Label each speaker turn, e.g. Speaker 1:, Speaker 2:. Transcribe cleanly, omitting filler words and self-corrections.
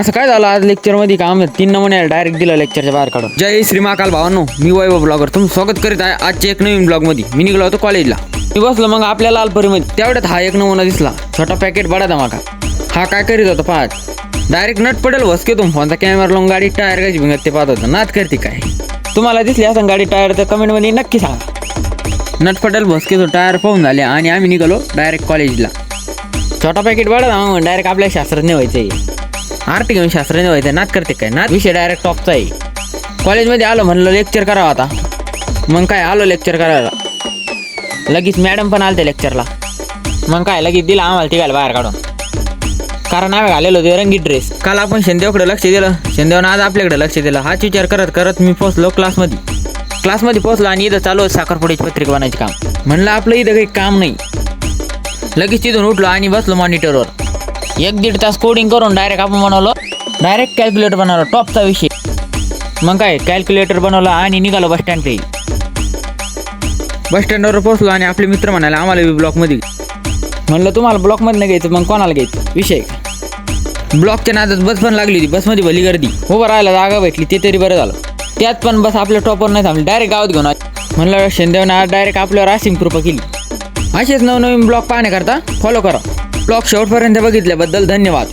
Speaker 1: असं काय झालं आज लेक्चरमध्ये काम 3 नमुने डायरेक्ट दिलं लेक्चरच्या बाहेर काढून. जय श्री महाकाल भावांनो, मी वैभव ब्लॉगर तुमचं स्वागत करीत आहे आजच्या एक नवीन ब्लॉगमध्ये. मी निघालो होतो कॉलेजला. मी बसलो मग आपल्या लालपरीमध्ये. तेवढ्यात हा एक नमुना दिसला, छोटा पॅकेट बडा धमाका. हा काय करीत होता पाहत, डायरेक्ट नट पडेल वसके तुम फोनचा कॅमेरा लावून गाडी टायर कशी भिंगत ते पाहत होता. नाद करते काय तुम्हाला दिसली असं गाडी टायर तर कमेंटमध्ये नक्की सांगा. नट पटेल भोसके तो टायर पाहून झाले आणि आम्ही निघालो डायरेक्ट कॉलेजला. छोटा पॅकेट बडा धमाका डायरेक्ट आपल्या शास्त्रज्ञ व्हायचंय. आरटी घेऊन शास्त्रज्ञ व्हायचं. नाद करते काय नाद विषय डायरेक्ट टॉपचा आहे. कॉलेजमध्ये आलो म्हणलं लेक्चर करावं आता. मग काय आलो लेक्चर करायला. लगेच मॅडम पण आलते लेक्चरला. मग काय लगेच दिला आम्हाला तिघायला बाहेर काढून. कारण आम्ही घालेलो होते रंगीत ड्रेस. काल आपण शेंदेवकडे लक्ष दिलं, शेंदेवनं आज आपल्याकडे लक्ष दिलं. हाच विचार करत करत मी पोहोचलो क्लासमध्ये पोहोचलो आणि इथं चालू साखरपुड्याची पत्रिका बनायचे काम. म्हणलं आपलं इथं काही काम नाही. लगेच तिथून उठलो आणि बसलो मॉनिटरवर. 1-1.5 तास कोडिंग करून डायरेक्ट आपण बनवलं, डायरेक्ट कॅल्क्युलेटर बनवलं टॉपचा विषय. मग काय कॅल्क्युलेटर बनवलं आणि निघालो बसस्टँडकडे. बसस्टँडवर पोहोचलो आणि आपले मित्र म्हणाले आम्हाला ब्लॉकमध्ये. म्हणलं तुम्हाला ब्लॉकमध्ये नाही घ्यायचं मग कोणाला घ्यायचं विषय. ब्लॉकच्या नादात बस पण लागली होती. बसमध्ये भली गर्दी, उभं राहायला जागा भेटली ते तरी बरं झालं. त्यात पण बस आपल्या टॉपवर नाही थांबली, डायरेक्ट गावात घेऊन म्हणलं शेंदेवनं आज डायरेक्ट आपल्यावर असीम कृपा केली. असेच नवनवीन ब्लॉग पाहण्याकरता फॉलो करा. ब्लॉग शेवटपर्यंत बघितल्याबद्दल धन्यवाद.